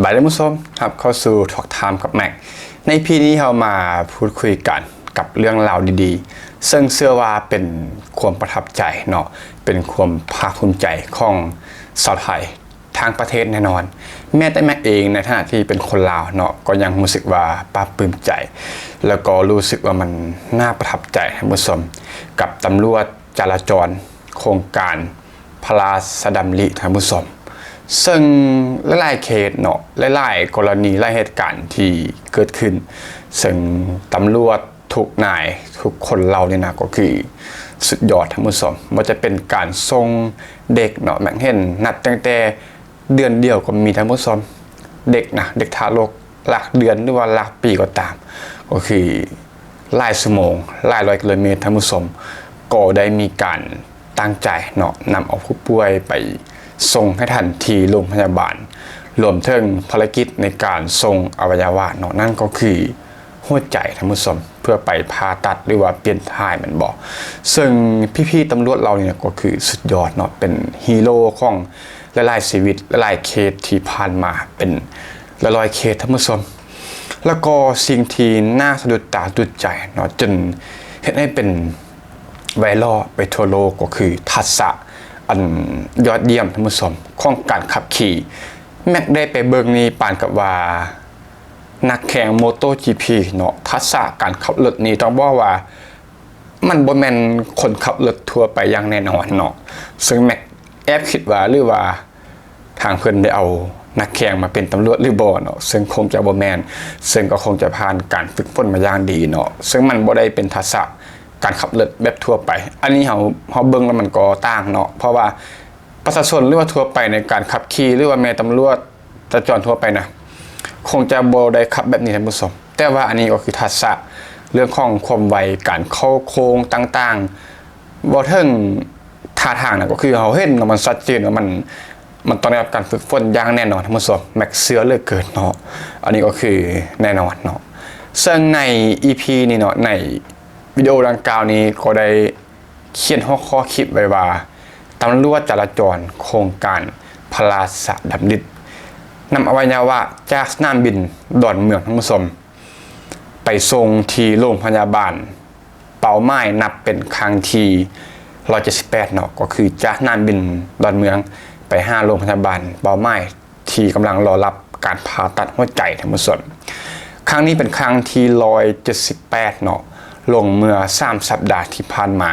บายท่านผู้ชมครับเข้าสู่ทอล์กไทม์กับแม็กในพีนี้เรามาพูดคุยกันกับเรื่องราวดีๆซึ่งเชื่อว่าเป็นความประทับใจเนาะเป็นความภาคภูมิใจของชาวไทยทางประเทศแน่นอนแม้แต่แม็กเองในฐานะที่เป็นคนลาวเนาะก็ยังรู้สึกว่าปลาบปลื้มใจแล้วก็รู้สึกว่ามันน่าประทับใจท่านผู้ชมกับตำรวจจราจรโครงการพระราชดำริท่านผู้ชมซึ่งหลายๆเคสเนาะหลายๆกรณีหลายเหตุการณ์ที่เกิดขึ้นซึ่งตำรวจทุกนายทุกคนเราเนี่ยนะก็คือสุดยอดท่านผู้ชมว่าจะเป็นการส่งเด็กเนาะแม่งเห็นนัดตั้งแต่เดือนเดียวก็มีท่านผู้ชมเด็กนะเด็กทารกหลักเดือนหรือว่าหลักปีก็ตามก็คือหลายชั่วโมงหลายร้อยกิโลเมตรท่านผู้ชมก็ได้มีการตั้งใจเนาะนำเอาผู้ป่วยไปส่งให้ทันทีโรงพยาบาลรวมถึงภารกิจในการส่งอวัยวะเนาะนั่นก็คือหัวใจท่านผู้ชมเพื่อไปผ่าตัดหรือว่าเปลี่ยนถ่ายมันบอกซึ่งพี่ๆตำรวจเราเนี่ยก็คือสุดยอดเนาะเป็นฮีโร่ของหลายๆชีวิตหลายๆเคสที่ผ่านมาเป็นร้อยๆเคสท่านผู้ชมแล้วก็สิ่งที่น่าสะดุดตาดุดใจเนาะจนเห็นให้เป็นไวรัลไปทั่วโลกก็คือทักษะอันยอดเยี่ยมท่านผู้ชมของการขับขี่แม็กได้ไปเบิ่งนี้ปานกับว่านักแข่งโมโต GP เนาะทักษะการขับรถนี่ต้องบอกว่ามันบ่แม่นคนขับรถทั่วไปอย่างแน่นอนเนาะซึ่งแม็กแอบคิดว่าหรือว่าทางเพิ่นได้เอานักแข่งมาเป็นตำรวจหรือบ่เนาะซึ่งคงจะบ่แม่นซึ่งก็คงจะผ่านการฝึกฝนมาอย่างดีเนาะซึ่งมันบ่ได้เป็นทักษะการขับรถแบบทั่วไปอันนี้เขาเบิ่งแล้วมันก็ต่างเนาะเพราะว่าประชาชนหรือว่าทั่วไปในการขับขี่หรือว่าแม่ตำรวจจราจรทั่วไปนะคงจะบ่ได้ขับแบบนี้ท่านผู้ชมแต่ว่าอันนี้ก็คือทักษะเรื่องของความไวการเข้าโค้งต่างๆบ่ถึงท่าทางนะก็คือเขาเห็นมันชัดเจนว่ามันต้องได้รับการฝึกฝนอย่างแน่นอนท่านผู้ชมแม็กเสือเลยเกิดเนาะอันนี้ก็คือแน่นอนเนาะซึ่งใน EP นี้เนาะในวิดีโอดังกล่าวนี้ก็ได้เขียนหัวข้อคลิปไว้ว่าตำรวจจราจรโครงการพระราชดำรินำอวัยวะจากสนามบินดอนเมืองทั้งผู้ชมไปส่งที่โรงพยาบาลเป้าหมายนับเป็นครั้งที่178เนาะก็คือจากสนามบินดอนเมืองไป5โรงพยาบาลเป้าหมายที่กำลังรอรับการผ่าตัดหัวใจทั้งผู้ชมครั้งนี้เป็นครั้งที่178เนาะลงเมื่อ3สัปดาห์ที่ผ่านมา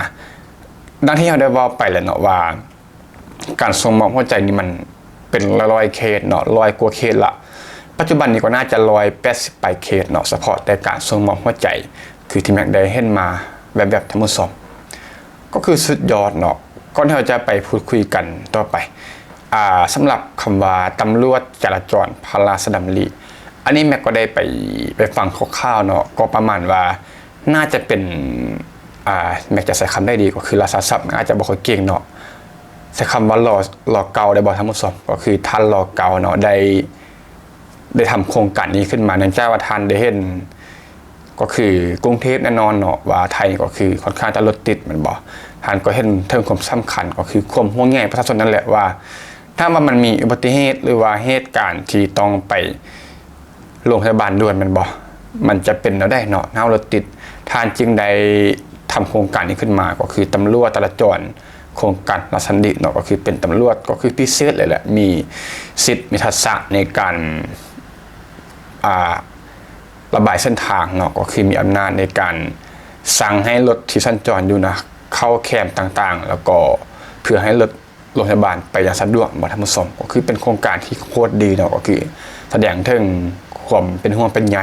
ดังที่เราได้ว่าไปแล้วเนาะว่าการส่งมอบหัวใจนี่มันเป็นร้อยเคสเนาะร้อยกว่าเคสละปัจจุบันนี้ก็น่าจะ180ไปเคสเนาะเฉพาะแต่การส่งมอบหัวใจคือที่แม็กได้เห็นมาแบบทั้งหมดก็คือสุดยอดเนาะก่อนที่เราจะไปพูดคุยกันต่อไปสำหรับคำว่าตำรวจจราจรพระราชดำริอันนี้แม็กก็ได้ไปฟังคร่าวๆเนาะก็ประมาณว่าน่าจะเป็นแม็กจะใช้คำได้ดีก็คือราชาศัพท์อาจจะบอกว่าเก่งเนาะใช้คำว่ารอเกาได้บอกทั้งหมดก็คือท่านรอเกาเนาะได้ทำโครงการนี้ขึ้นมาเนื่องจากว่าท่านได้เห็นก็คือกรุงเทพแน่นอนเนาะว่าไทยก็คือค่อนข้างจะรถติดมันบอกท่านก็เห็นเทิงความสำคัญก็คือความห่วงใยประชาชนนั่นแหละว่าถ้าว่ามันมีอุบัติเหตุหรือว่าเหตุการณ์ที่ต้องไปโรงพยาบาลด่วนมันจะเป็นแล้วได้เนาะรถติดท่านจึงได้ทำโครงการนี้ขึ้นมาก็คือตำรวจจราจรโครงการราชดำริเนาะก็คือเป็นตำรวจก็คือพิเศษเลยแหละมีสิทธิ์มีทักษะในการระบายเส้นทางเนาะก็คือมีอำนาจในการสั่งให้รถที่สัญจรอยู่นะเข้าแคมป์ต่างๆแล้วก็เพื่อให้รถโรงพยาบาลไปอย่างสะดวกมาทำผสมก็คือเป็นโครงการที่โคตรดีเนาะก็คือแสดงถึงความเป็นห่วงเป็นใย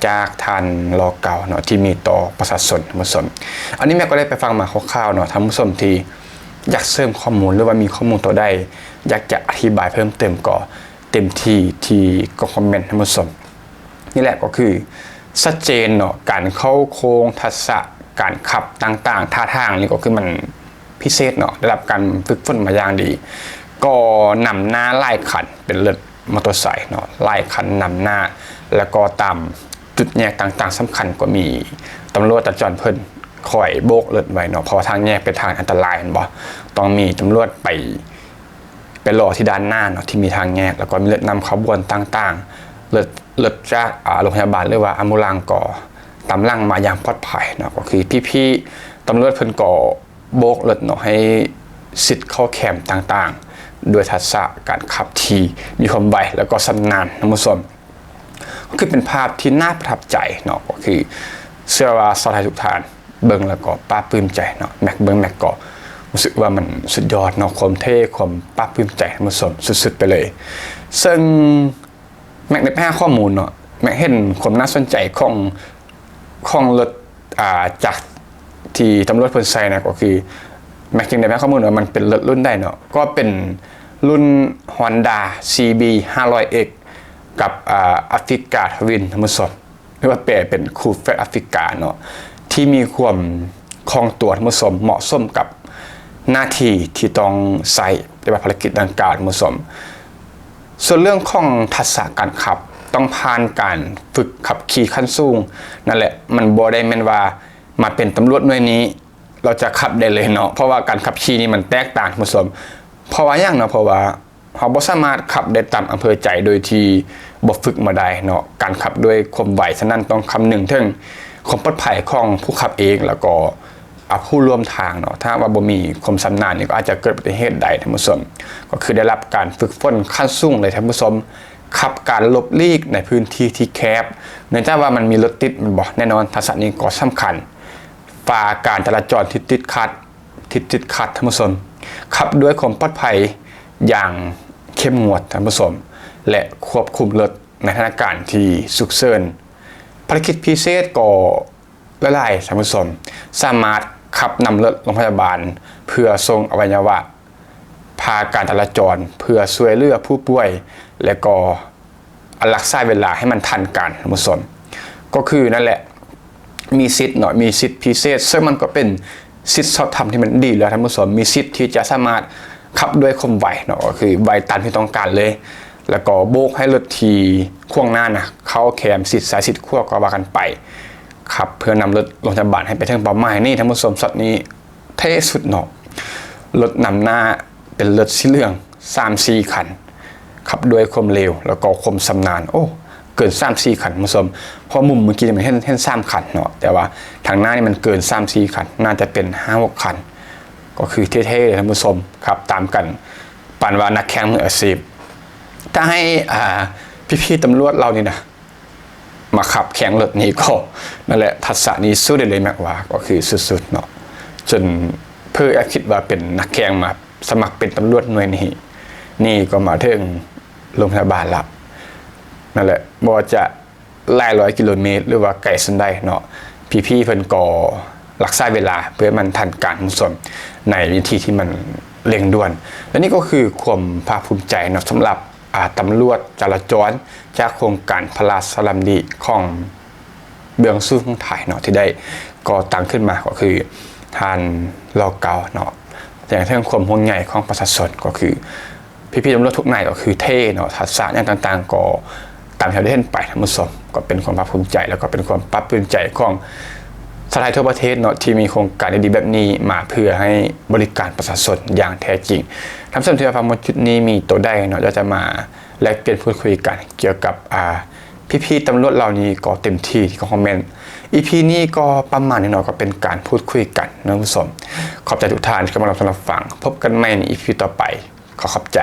จากท่านรอเก่าเนาะที่มีต่อประชาชนท่านผู้ชมอันนี้แม่ก็ได้ไปฟังมาคร่าวๆเนาะท่านผู้ชมที่อยากเสริมข้อมูลหรือว่ามีข้อมูลตัวใดอยากจะอธิบายเพิ่มเติมก็เต็มที่ก็คอมเมนต์ท่านผู้ชมนี่แหละก็คือชัดเจนเนาะการเข้าโค้งทักษะการขับต่างๆท่าทางนี่ก็คือมันพิเศษเนาะได้รับการฝึกฝนมาอย่างดีก็นำหน้าไล่ขันเป็นรถมอเตอร์ไซค์เนาะไล่ขันนำหน้าแล้วก็ตามจุดแยกต่างๆสำคัญก็มีตำรวจจราจรเพิ่นคอยโบกรถไว้เนาะเพราะทางแยกเป็นทางอันตรายบ่ต้องมีตำรวจไป ไปรอที่ด้านหน้าเนาะที่มีทางแยกแล้วก็มีรถนำขบวนต่างๆรถจากโรงพยาบาลหรือว่าอัมบูลังก่อตำลังมาอย่างปลอดภัยเนาะก็คือพี่ๆตำรวจเพิ่นก่อโบกรถเนาะให้สิทธิ์เข้าแคมป์ต่างๆโดยทักษะการขับที่มีความไวแล้วก็ชำนาญนะผู้ชมก็คือเป็นภาพที่น่าประทับใจเนาะก็คือเชื่อว่าชาวไทยทุกท่านเบิ่งแล้วก็ปลาปลื้มใจเนาะแม็กเบิ่งแม็กก็รู้สึกว่ามันสุดยอดเนาะความเท่ความปลาปลื้มใจผู้ชมสุดๆไปเลยซึ่งแม็กได้ให้ข้อมูลเนาะแม็กเห็นความน่าสนใจของรถจากที่ตำรวจเพิ่นใช้นะก็คือแม็กจึงได้ให้ข้อมูลว่ามันเป็นรถรุ่นใดเนาะก็เป็นรุ่น Honda CB 500X กับแอฟริกาทวินท่านผู้ชมหรือว่าแปลเป็นคูเฟตแอฟริกาเนาะที่มีความคล่องตัวท่านผู้ชมเหมาะสมกับหน้าที่ที่ต้องใส่ในภารกิจดังกล่าวท่านผู้ชมส่วนเรื่องของทักษะการขับต้องผ่านการฝึกขับขี่ขั้นสูงนั่นแหละมันบ่ได้แม่นว่ามาเป็นตำรวจหน่วยนี้เราจะขับได้เลยเนาะเพราะว่าการขับขี่นี่มันแตกต่างท่านผู้ชมเพราะว่าอย่างเนาะเพราะว่าเราบ่สามารถขับได้ตามอำเภอใจโดยที่บ่ฝึกมาได้เนาะการขับด้วยความไวฉะนั้นต้องคำนึงถึงความปลอดภัยของผู้ขับเองแล้วก็ผู้ร่วมทางเนาะถ้าว่าบ่มีความชำนาญนี่ก็อาจจะเกิดอุบัติเหตุใดท่านผู้ชมก็คือได้รับการฝึกฝนขั้นสูงเลยท่านผู้ชมขับการหลบหลีกในพื้นที่ที่แคบเนื่องจากว่ามันมีรถติดมันบ่แน่นอนทักษะนี้ก็สำคัญฝ่าการจราจรที่ติดขัดท่านผู้ชมขับด้วยความปลอดภัยอย่างเข้มงวดท่านผู้ชมและควบคุมรถในสถานการณ์ที่ฉุกเฉินภารกิจพิเศษก็หลายๆท่านผู้ชมสามารถขับนำรถโรงพยาบาลเพื่อส่งอวัยวะพาการจราจรเพื่อช่วยเหลือผู้ป่วยและก็รักษาเวลาให้มันทันกันท่านผู้ชมก็คือนั่นแหละมีสิทธิ์เนาะมีสิทธิ์พิเศษซึ่งมันก็เป็นสิทธิ์ชอบธรรมที่มันดีแล้วท่านผู้ชมมีสิทธิ์ที่จะสามารถขับด้วยความไวเนาะก็คือไวตามที่ต้องการเลยแล้วก็โบกให้รถทีข่วงหน้านะเข้าแคมสิทธิ์สายสิทธิ์ขั้วก็ว่ากันไปขับเพื่อนำรถโรงพยาบาลให้ไปถึงเป้าหมายนี่ท่านผู้ชมสัตว์นี้เท่สุดเนาะรถนำหน้าเป็นรถสีเหลือง 3-4 คันขับด้วยความเร็วแล้วก็ความชำนาญโอ้เกิน 3-4 คันท่านผู้ชมเพราะมุมเมื่อกี้มันเห็น3 คันเนาะแต่ว่าทางหน้านี่มันเกิน 3-4 คันน่าจะเป็น 5-6 คันก็คือเท่ๆเลยท่านผู้ชมครับตามกันปานว่านักแข่งมืออาชีพถ้าให้พี่ๆตำรวจเรานี่นะมาขับแข่งรถนี้ก็นั่นแหละทักษะนี้สู้ได้เลยแม็กว่าก็คือสุดๆเนาะจนเพื่อคิดว่าเป็นนักแข่งมาสมัครเป็นตำรวจหน่วยนี้นี่ก็มาถึงโรงพยาบาลละนั่นแหละบ่จะหลายร้อยกิโลเมตรหรือว่าไกลสันใดเนาะพี่ๆเพิ่นก็รักษาเวลาเพื่อมันทันการมุสลในวิธีที่มันเร่งด่วนและนี่ก็คือความภาคภูมิใจเนาะสำหรับตำรวจจราจรจากโครงการพระราชดำริของเบื้องสูงของไทยเนาะที่ได้ก่อตั้งขึ้นมาก็คือทานรอเก่าเนาะอย่างเรื่องความห่วงใยของประชาชนก็คือพี่ๆตำรวจทุกนายก็คือเท่เนาะทักษะอย่างต่างๆก็ตามที่เราได้เห็นไปทั้งหมดก็เป็นความภาคภูมิใจแล้วก็เป็นความปรับปลื้มใจของชาวไทยทั่วประเทศเนาะที่มีโครงการดีๆแบบนี้มาเพื่อให้บริการประชาชนอย่างแท้จริงทำสำหรับที่ฟังจุดนี้มีตัวได้เนาะจะมาแลกเปลี่ยนพูดคุยกันเกี่ยวกับพี่ๆตำรวจเหล่านี้ก็เต็มที่ที่คอมเมนต์EP นี้ก็ประมาณนี้เนาะก็เป็นการพูดคุยกันนะผู้ชมขอบใจทุกท่านที่เข้ามารับฟังพบกันใหม่ใน EP ต่อไปขอบใจ